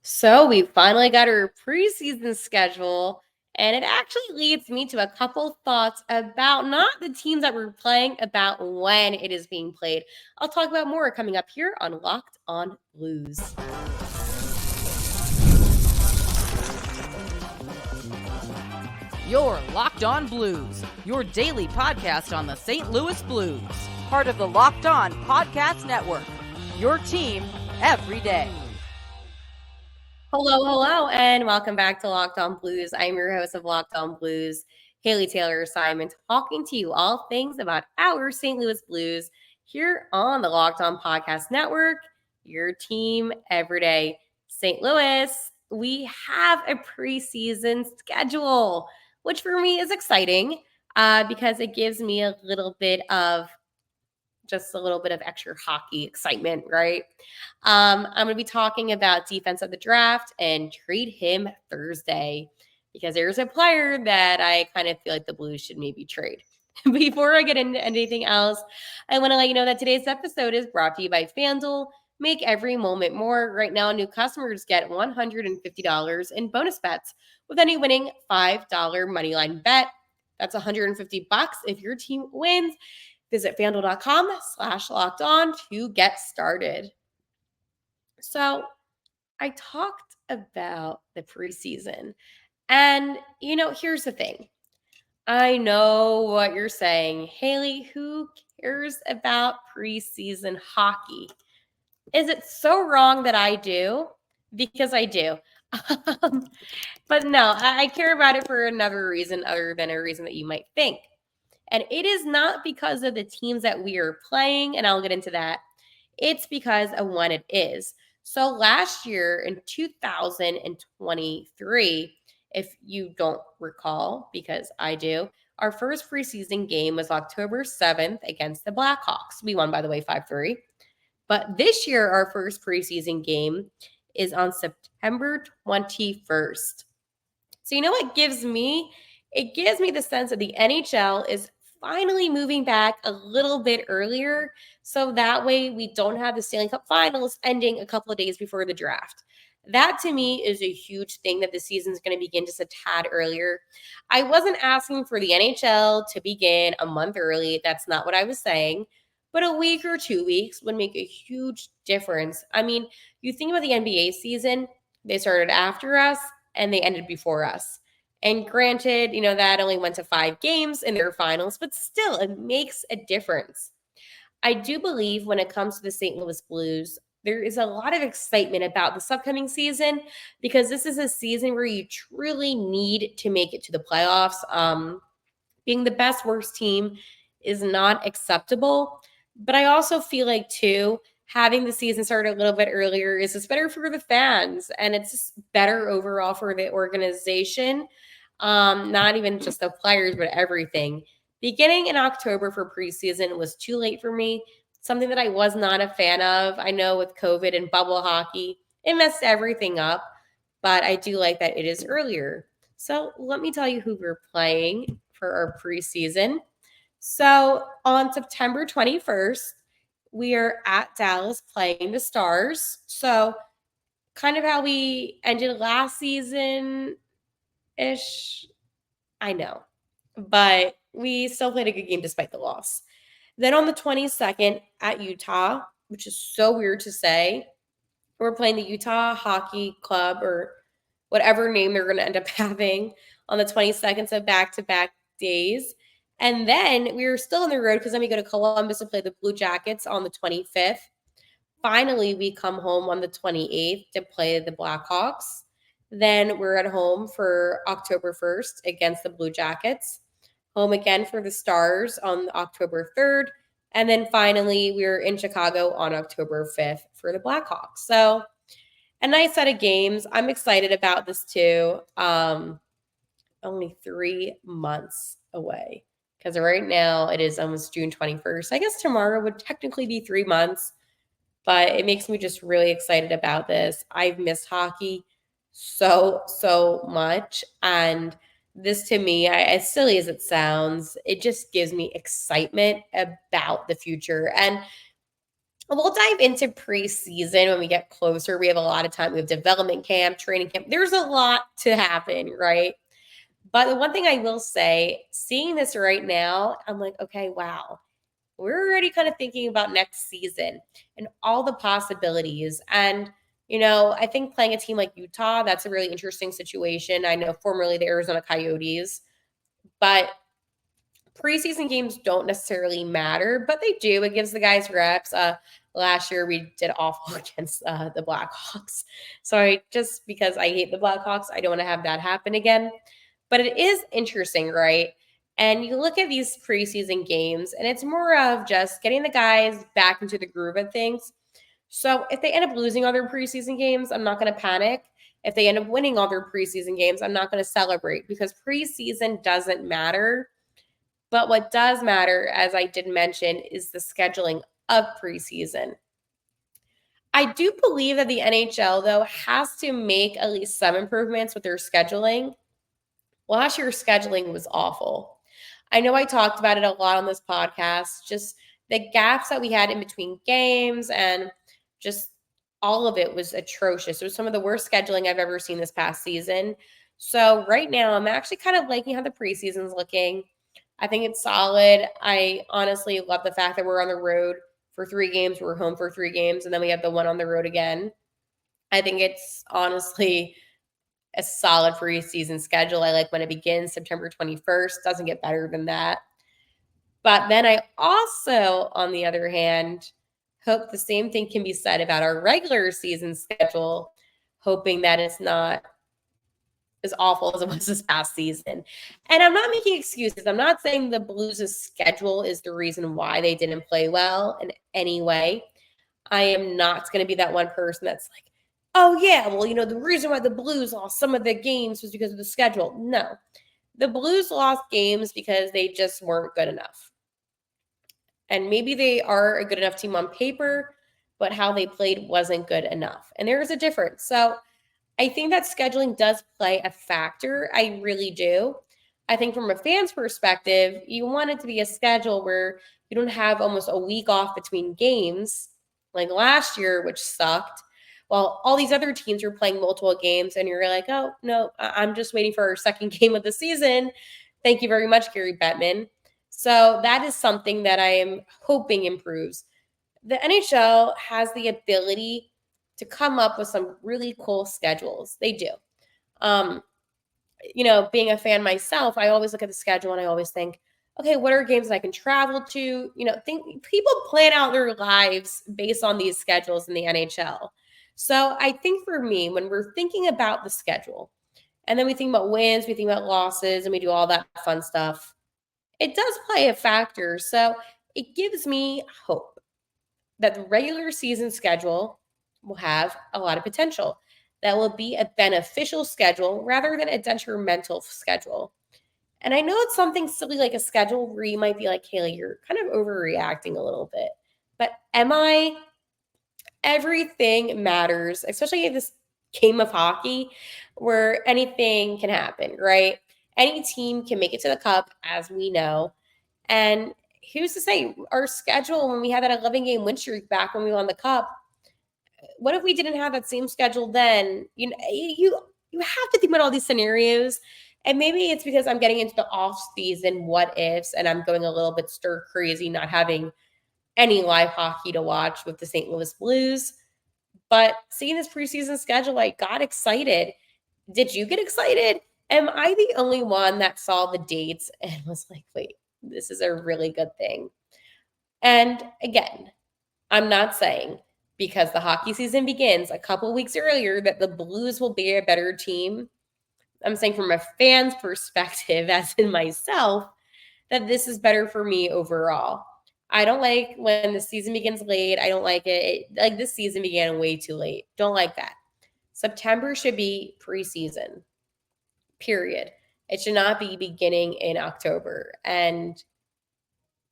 So we finally got our preseason schedule, and it actually leads me to a couple thoughts about not the teams that we're playing, about when it is being played. I'll talk about more coming up here on Locked On Blues. You're Locked On Blues, your daily podcast on the St. Louis Blues. Part of the Locked On Podcast Network, your team every day. Hello, and welcome back to Locked On Blues. I'm your host of Locked On Blues, Haley Taylor Simon, talking to you all things about our St. Louis Blues here on the Locked On Podcast Network, your team every day. St. Louis, we have a preseason schedule, which for me is exciting because it gives me a little bit of extra hockey excitement, right? I'm going to be talking about defense of the draft and trade him Thursday because there's a player that I kind of feel like the Blues should maybe trade. Before I get into anything else, I want to let you know that today's episode is brought to you by FanDuel. Make every moment more. Right now, new customers get $150 in bonus bets with any winning $5 moneyline bet. That's $150 if your team wins. Visit FanDuel.com/locked on to get started. So I talked about the preseason. And, here's the thing. I know what you're saying. Haley, who cares about preseason hockey? Is it so wrong that I do? Because I do. But no, I care about it for another reason other than a reason that you might think. And it is not because of the teams that we are playing, and I'll get into that. It's because of when it is. So last year in 2023, if you don't recall, because I do, our first preseason game was October 7th against the Blackhawks. We won, by the way, 5-3. But this year, our first preseason game is on September 21st. So you know what gives me? It gives me the sense that the NHL is finally moving back a little bit earlier. So that way we don't have the Stanley Cup Finals ending a couple of days before the draft. That to me is a huge thing that the season is going to begin just a tad earlier. I wasn't asking for the NHL to begin a month early. That's not what I was saying. But a week or 2 weeks would make a huge difference. I mean, you think about the NBA season, they started after us and they ended before us. And granted, that only went to 5 games in their finals, but still, it makes a difference. I do believe when it comes to the St. Louis Blues, there is a lot of excitement about this upcoming season because this is a season where you truly need to make it to the playoffs. Being the best worst team is not acceptable. But I also feel like, too, having the season start a little bit earlier is just better for the fans, and it's just better overall for the organization. Not even just the players, but everything. Beginning in October for preseason was too late for me, something that I was not a fan of. I know with COVID and bubble hockey, it messed everything up, but I do like that it is earlier. So let me tell you who we're playing for our preseason. So on September 21st, we are at Dallas playing the Stars. So kind of how we ended last season ish. I know, but we still played a good game despite the loss. Then on the 22nd at Utah, which is so weird to say, we're playing the Utah Hockey Club or whatever name they're going to end up having on the 22nd, so back-to-back days. And then we were still on the road because then we go to Columbus to play the Blue Jackets on the 25th. Finally, we come home on the 28th to play the Blackhawks. Then we're at home for October 1st against the Blue Jackets. Home again for the Stars on October 3rd. And then finally, we're in Chicago on October 5th for the Blackhawks. So a nice set of games. I'm excited about this too. Only 3 months away because right now it is almost June 21st. I guess tomorrow would technically be 3 months, but it makes me just really excited about this. I've missed hockey so much. And this to me, as silly as it sounds, it just gives me excitement about the future. And We'll dive into preseason when we get closer. We have a lot of time. We have development camp, training camp. There's a lot to happen, right? But the one thing I will say, seeing this right now, I'm like, okay, wow. We're already kind of thinking about next season and all the possibilities. And, I think playing a team like Utah, that's a really interesting situation. I know formerly the Arizona Coyotes, but preseason games don't necessarily matter, but they do. It gives the guys reps. Last year we did awful against the Blackhawks. So just because I hate the Blackhawks, I don't want to have that happen again. But it is interesting, right? And you look at these preseason games, and it's more of just getting the guys back into the groove of things. So if they end up losing all their preseason games, I'm not going to panic. If they end up winning all their preseason games, I'm not going to celebrate because preseason doesn't matter. But what does matter, as I did mention, is the scheduling of preseason. I do believe that the NHL, though, has to make at least some improvements with their scheduling. Last year's scheduling was awful. I know I talked about it a lot on this podcast, just the gaps that we had in between games and just all of it was atrocious. It was some of the worst scheduling I've ever seen this past season. So right now, I'm actually kind of liking how the preseason's looking. I think it's solid. I honestly love the fact that we're on the road for 3 games. We're home for 3 games, and then we have the one on the road again. I think it's honestly a solid preseason schedule. I like when it begins September 21st. Doesn't get better than that. But then I also, on the other hand, hope the same thing can be said about our regular season schedule, hoping that it's not as awful as it was this past season. And I'm not making excuses. I'm not saying the Blues' schedule is the reason why they didn't play well in any way. I am not going to be that one person that's like, oh, yeah, well, the reason why the Blues lost some of the games was because of the schedule. No, the Blues lost games because they just weren't good enough. And maybe they are a good enough team on paper, but how they played wasn't good enough. And there is a difference. So I think that scheduling does play a factor. I really do. I think from a fan's perspective, you want it to be a schedule where you don't have almost a week off between games like last year, which sucked, while all these other teams were playing multiple games and you're like, oh, no, I'm just waiting for our second game of the season. Thank you very much, Gary Bettman. So that is something that I am hoping improves. The NHL has the ability to come up with some really cool schedules. They do. Um, being a fan myself, I always look at the schedule and I always think, okay, what are games that I can travel to? Think people plan out their lives based on these schedules in the NHL. So I think for me, when we're thinking about the schedule, and then we think about wins, we think about losses, and we do all that fun stuff, it does play a factor. So it gives me hope that the regular season schedule will have a lot of potential. That will be a beneficial schedule rather than a detrimental schedule. And I know it's something silly like a schedule where you might be like, Kaylee, you're kind of overreacting a little bit. But am I? Everything matters, especially in this game of hockey where anything can happen, right? Any team can make it to the cup, as we know. And who's to say our schedule when we had that 11-game win streak back when we won the cup? What if we didn't have that same schedule then? You have to think about all these scenarios. And maybe it's because I'm getting into the off-season what ifs and I'm going a little bit stir crazy, not having any live hockey to watch with the St. Louis Blues. But seeing this preseason schedule, I got excited. Did you get excited? Am I the only one that saw the dates and was like, wait, this is a really good thing? And again, I'm not saying because the hockey season begins a couple weeks earlier that the Blues will be a better team. I'm saying from a fan's perspective, as in myself, that this is better for me overall. I don't like when the season begins late. I don't like it. Like this season began way too late. Don't like that. September should be preseason, period. It should not be beginning in October. And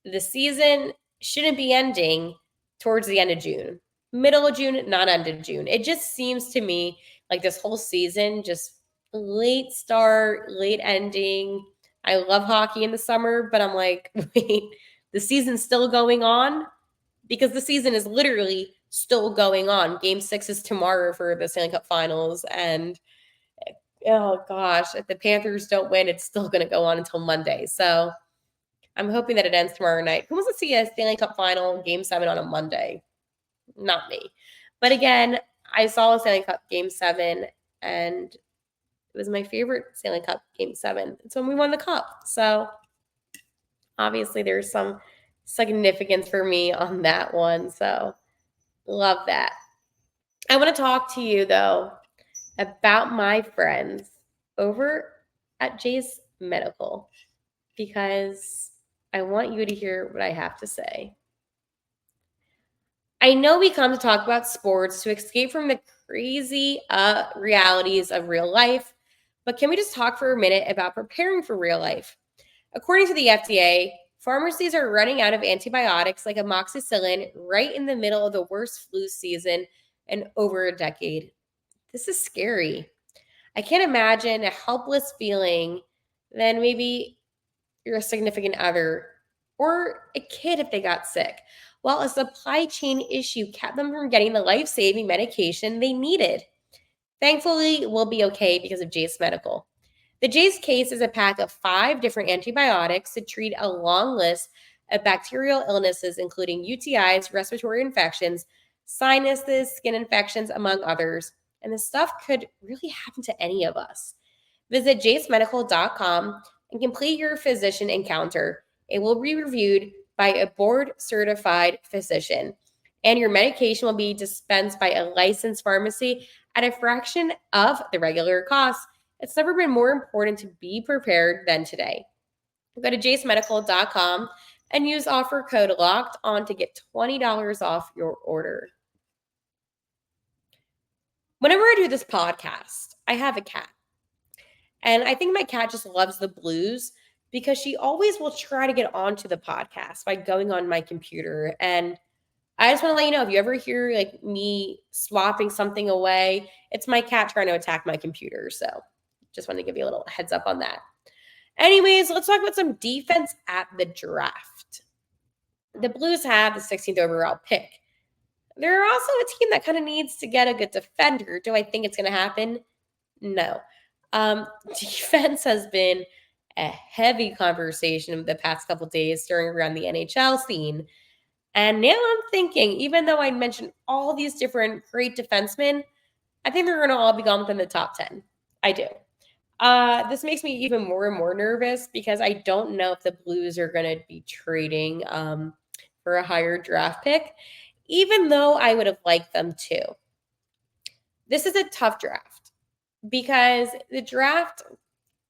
the season shouldn't be ending towards the end of June. Middle of June, not end of June. It just seems to me like this whole season, just late start, late ending. I love hockey in the summer, but I'm like, wait, the season's still going on? because the season is literally still going on. Game 6 is tomorrow for the Stanley Cup Finals, and oh gosh, if the Panthers don't win, it's still going to go on until Monday. So I'm hoping that it ends tomorrow night. Who wants to see a Stanley Cup Final Game 7 on a Monday? Not me. But again, I saw a Stanley Cup Game 7, and it was my favorite Stanley Cup Game 7. It's when we won the Cup. So obviously there's some significance for me on that one. So love that. I want to talk to you, though, about my friends over at Jay's Medical, because I want you to hear what I have to say. I know we come to talk about sports to escape from the crazy realities of real life, but can we just talk for a minute about preparing for real life? According to the FDA, pharmacies are running out of antibiotics like amoxicillin right in the middle of the worst flu season in over a decade. This is scary. I can't imagine a helpless feeling than maybe your significant other or a kid if they got sick, while a supply chain issue kept them from getting the life-saving medication they needed. Thankfully, we'll be okay because of Jase Medical. The Jase case is a pack of 5 different antibiotics to treat a long list of bacterial illnesses, including UTIs, respiratory infections, sinuses, skin infections, among others. And this stuff could really happen to any of us. Visit jasemedical.com and complete your physician encounter. It will be reviewed by a board-certified physician, and your medication will be dispensed by a licensed pharmacy at a fraction of the regular cost. It's never been more important to be prepared than today. Go to jasemedical.com and use offer code LOCKED ON to get $20 off your order. Whenever I do this podcast, I have a cat. And I think my cat just loves the Blues because she always will try to get onto the podcast by going on my computer. And I just want to let you know, if you ever hear like me swapping something away, it's my cat trying to attack my computer. So just want to give you a little heads up on that. Anyways, let's talk about some defense at the draft. The Blues have the 16th overall pick. They're also a team that kind of needs to get a good defender. Do I think it's going to happen? No. Defense has been a heavy conversation the past couple days stirring around the NHL scene. And now I'm thinking, even though I mentioned all these different great defensemen, I think they're going to all be gone within the top 10. I do. This makes me even more and more nervous because I don't know if the Blues are going to be trading for a higher draft pick, even though I would have liked them to. This is a tough draft because the draft,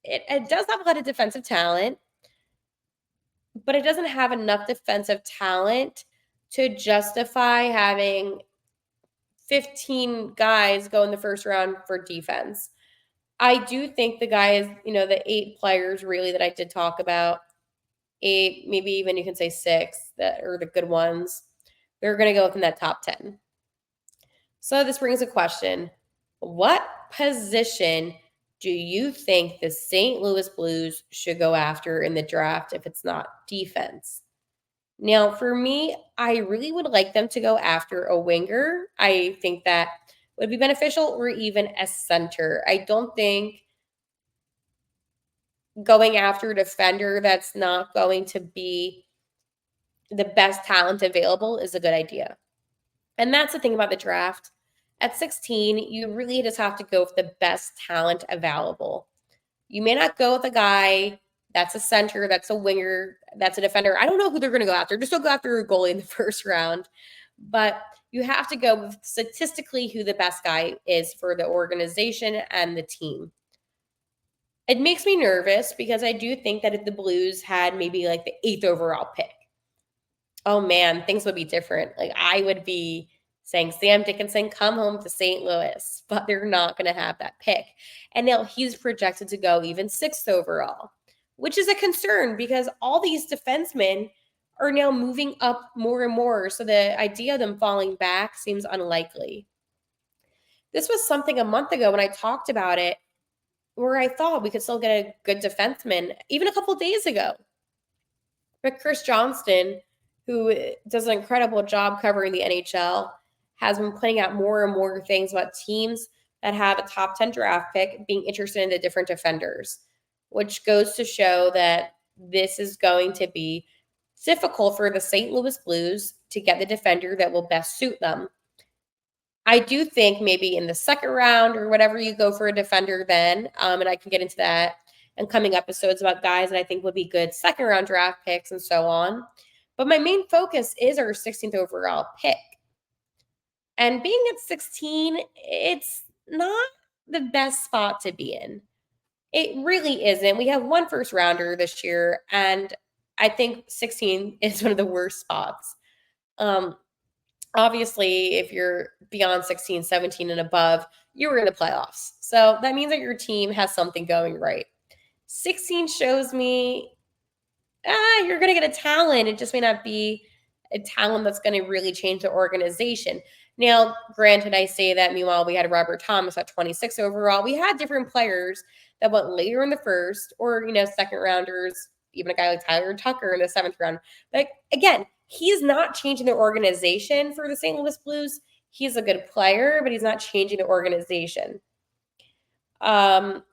it does have a lot of defensive talent, but it doesn't have enough defensive talent to justify having 15 guys go in the first round for defense. I do think the guys, the 8 players really that I did talk about, 8, maybe even you can say 6 that are the good ones, they're going to go within that top 10. So this brings a question. What position do you think the St. Louis Blues should go after in the draft if it's not defense? Now, for me, I really would like them to go after a winger. I think that would be beneficial, or even a center. I don't think going after a defender that's not going to be the best talent available is a good idea. And that's the thing about the draft. At 16, you really just have to go with the best talent available. You may not go with a guy that's a center, that's a winger, that's a defender. I don't know who they're going to go after. Just don't go after a goalie in the first round. But you have to go with statistically who the best guy is for the organization and the team. It makes me nervous because I do think that if the Blues had maybe like the 8th overall pick, oh man, things would be different. Like I would be saying, Sam Dickinson, come home to St. Louis, but they're not going to have that pick. And now he's projected to go even 6th overall, which is a concern because all these defensemen are now moving up more and more. So the idea of them falling back seems unlikely. This was something a month ago when I talked about it, where I thought we could still get a good defenseman even a couple days ago. But Chris Johnston who does an incredible job covering the NHL, has been putting out more and more things about teams that have a top 10 draft pick being interested in the different defenders, which goes to show that this is going to be difficult for the St. Louis Blues to get the defender that will best suit them. I do think maybe in the second round or whatever you go for a defender then, and I can get into that in coming episodes about guys that I think would be good second round draft picks and so on. But my main focus is our 16th overall pick. And being at 16, it's not the best spot to be in. It really isn't. We have one first rounder this year, and I think 16 is one of the worst spots. Obviously, if you're beyond 16, 17 and above, you're in the playoffs. So that means that your team has something going right. 16 shows me, you're going to get a talent. It just may not be a talent that's going to really change the organization. Now, granted, I say that. Meanwhile, we had Robert Thomas at 26 overall. We had different players that went later in the first or, second rounders, even a guy like Tyler Tucker in the seventh round. But again, he's not changing the organization for the St. Louis Blues. He's a good player, but he's not changing the organization. I'm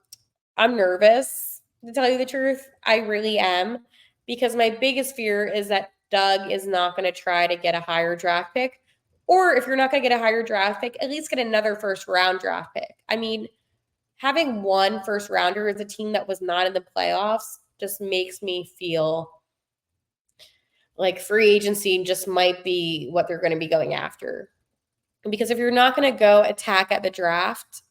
nervous, to tell you the truth. I really am, because my biggest fear is that Doug is not going to try to get a higher draft pick. Or if you're not going to get a higher draft pick, at least get another first round draft pick. I mean, having one first rounder as a team that was not in the playoffs just makes me feel like free agency just might be what they're going to be going after. Because if you're not going to go attack at the draft,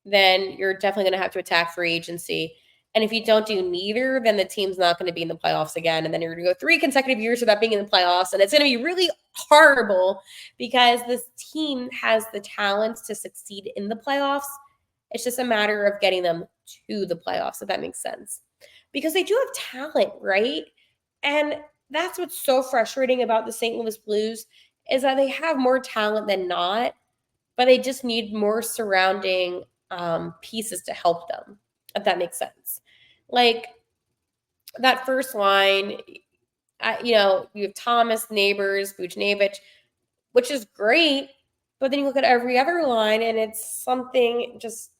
then you're definitely going to have to attack free agency. And if you don't do neither, then the team's not going to be in the playoffs again. And then you're going to go 3 consecutive years without being in the playoffs. And it's going to be really horrible because this team has the talents to succeed in the playoffs. It's just a matter of getting them to the playoffs, if that makes sense. Because they do have talent, right? And that's what's so frustrating about the St. Louis Blues is that they have more talent than not, but they just need more surrounding pieces to help them, if that makes sense. Like that first line, you have Thomas, Neighbors, Buchnevich, which is great, but then you look at every other line and it's something just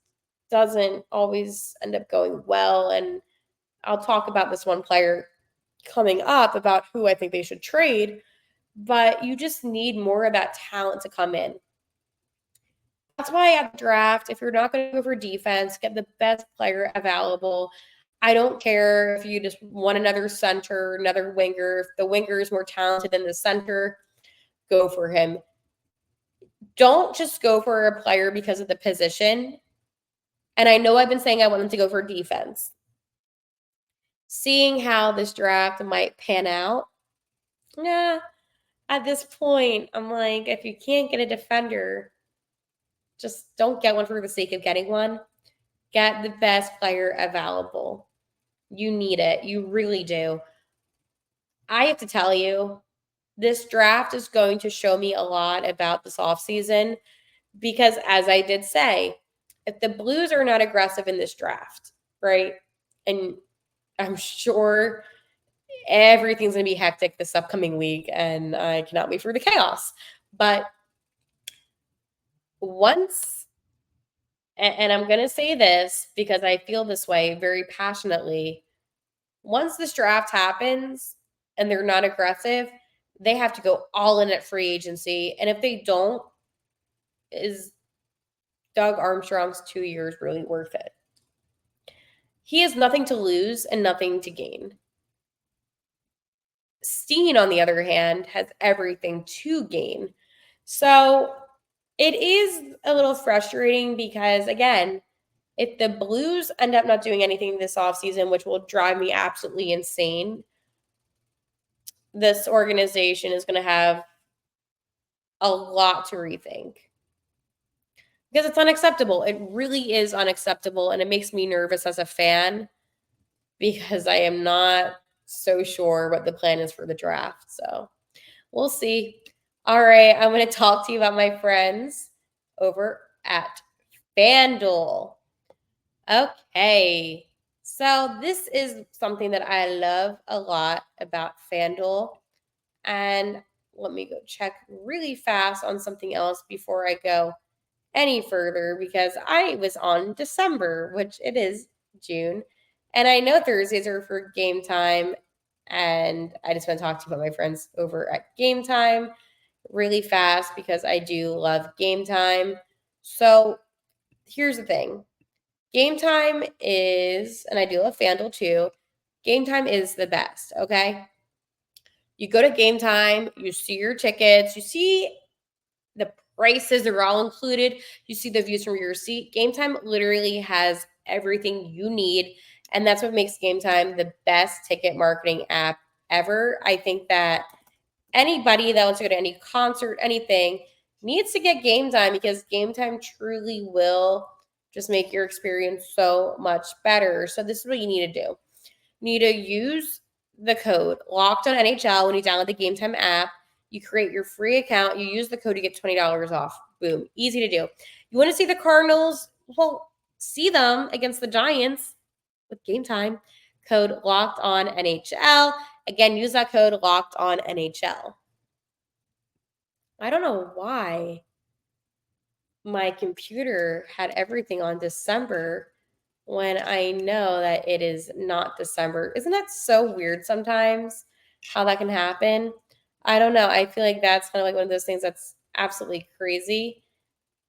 doesn't always end up going well. And I'll talk about this one player coming up about who I think they should trade, but you just need more of that talent to come in. That's why at the draft, if you're not going to go for defense, get the best player available. I don't care if you just want another center, another winger. If the winger is more talented than the center, go for him. Don't just go for a player because of the position. And I know I've been saying I want them to go for defense. Seeing how this draft might pan out, at this point, I'm like, if you can't get a defender, just don't get one for the sake of getting one. Get the best player available. You need it. You really do. I have to tell you, this draft is going to show me a lot about this offseason because, as I did say, if the Blues are not aggressive in this draft, right, and I'm sure everything's going to be hectic this upcoming week, and I cannot wait for the chaos. But once, and I'm going to say this because I feel this way very passionately, once this draft happens and they're not aggressive, they have to go all in at free agency. And if they don't, is Doug Armstrong's 2 years really worth it? He has nothing to lose and nothing to gain. Steen, on the other hand, has everything to gain. So it is a little frustrating because, again, if the Blues end up not doing anything this offseason, which will drive me absolutely insane, this organization is going to have a lot to rethink. Because it's unacceptable. It really is unacceptable, and it makes me nervous as a fan because I am not so sure what the plan is for the draft. So we'll see. All right, I'm going to talk to you about my friends over at FanDuel. Okay, so this is something that I love a lot about FanDuel, And let me go check really fast on something else before I go any further, because I was on December, which it is June. And I know Thursdays are for game time. And I just want to talk to you about my friends over at Game Time really fast because I do love Game Time. So here's the thing. Game Time is, and I do love FanDuel too, Game Time is the best, okay? You go to Game Time, you see your tickets, you see the prices are all included, you see the views from your seat. Game Time literally has everything you need, and that's what makes Game Time the best ticket marketing app ever. I think that anybody that wants to go to any concert, anything, needs to get Game Time, because Game Time truly will just make your experience so much better. So this is what you need to do. You need to use the code Locked On NHL when you download the Game Time app. You create your free account. You use the code to get $20 off. Boom. Easy to do. You want to see the Cardinals? Well, see them against the Giants with Game Time. Code Locked On NHL. Again, use that code Locked On NHL. I don't know why my computer had everything on December when I know that it is not December. Isn't that so weird sometimes how that can happen? I don't know. I feel like that's kind of like one of those things that's absolutely crazy.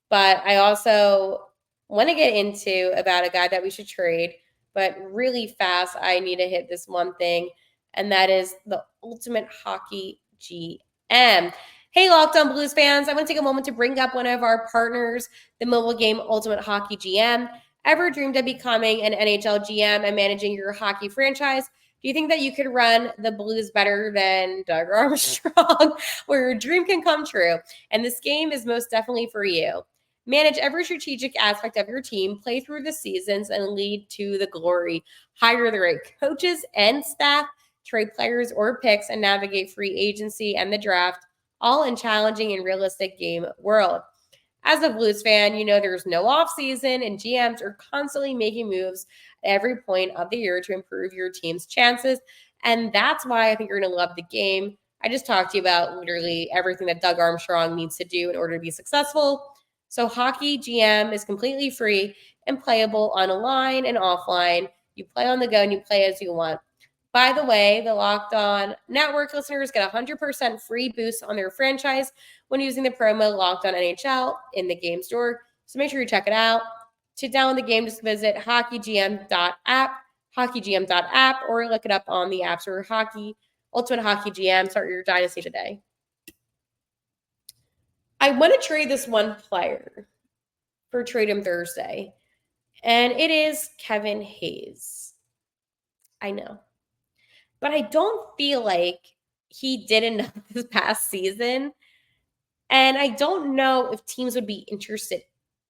But I also want to get into about a guy that we should trade, but really fast, I need to hit this one thing, and that is the Ultimate Hockey GM. Hey, Locked On Blues fans, I want to take a moment to bring up one of our partners, the mobile game Ultimate Hockey GM. Ever dreamed of becoming an NHL GM and managing your hockey franchise? Do you think that you could run the Blues better than Doug Armstrong, where your dream can come true? And this game is most definitely for you. Manage every strategic aspect of your team, play through the seasons, and lead to the glory. Hire the right coaches and staff, trade players or picks, and navigate free agency and the draft, all in challenging and realistic game world. As a Blues fan, you know there's no off season, and GMs are constantly making moves at every point of the year to improve your team's chances. And that's why I think you're going to love the game. I just talked to you about literally everything that Doug Armstrong needs to do in order to be successful. So Hockey GM is completely free and playable online and offline. You play on the go and you play as you want. By the way, the Locked On Network listeners get 100% free boost on their franchise when using the promo Locked On NHL in the game store. So make sure you check it out. To download the game, just visit hockeygm.app, or look it up on the App Store. Ultimate Hockey GM. Start your dynasty today. I want to trade this one player for Trade Him Thursday, and it is Kevin Hayes. I know. But I don't feel like he did enough this past season. And I don't know if teams would be interested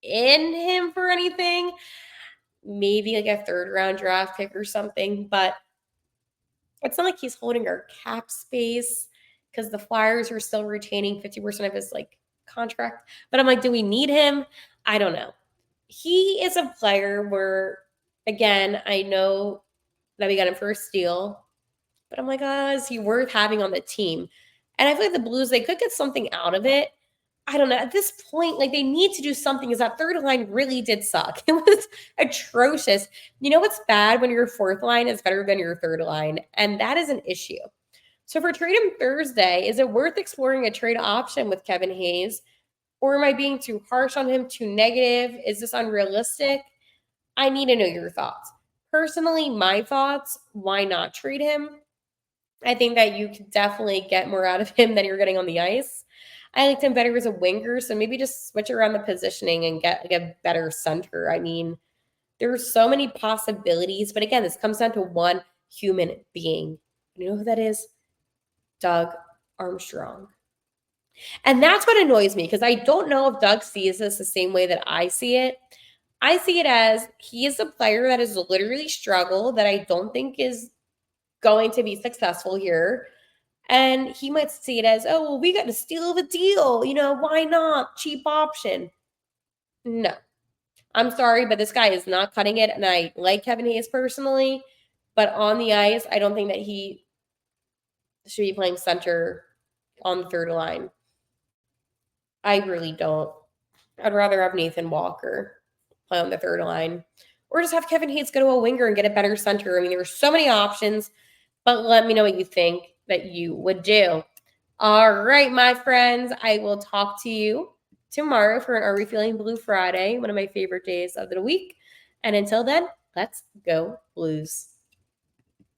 in him for anything. Maybe like a third round draft pick or something. But it's not like he's holding our cap space, because the Flyers are still retaining 50% of his contract. But I'm like, do we need him? I don't know. He is a player where, again, I know that we got him for a steal. But I'm like, is he worth having on the team? And I feel like the Blues, they could get something out of it. I don't know. At this point, they need to do something, because that third line really did suck. It was atrocious. You know what's bad? When your fourth line is better than your third line. And that is an issue. So for Trade Him Thursday, is it worth exploring a trade option with Kevin Hayes? Or am I being too harsh on him, too negative? Is this unrealistic? I need to know your thoughts. Personally, my thoughts, why not trade him? I think that you can definitely get more out of him than you're getting on the ice. I liked him better as a winger, so maybe just switch around the positioning and get a better center. I mean, there's so many possibilities, but again, this comes down to one human being. You know who that is? Doug Armstrong. And that's what annoys me, because I don't know if Doug sees this the same way that I see it. I see it as he is a player that has literally struggled, that I don't think is going to be successful here. And he might see it as, oh, well, we got a steal of a deal. Why not? Cheap option. No. I'm sorry, but this guy is not cutting it. And I like Kevin Hayes personally. But on the ice, I don't think that he should be playing center on the third line. I really don't. I'd rather have Nathan Walker play on the third line, or just have Kevin Hayes go to a winger and get a better center. I mean, there are so many options, but let me know what you think that you would do. All right, my friends, I will talk to you tomorrow for an Are We Feeling Blue Friday, one of my favorite days of the week. And until then, let's go Blues.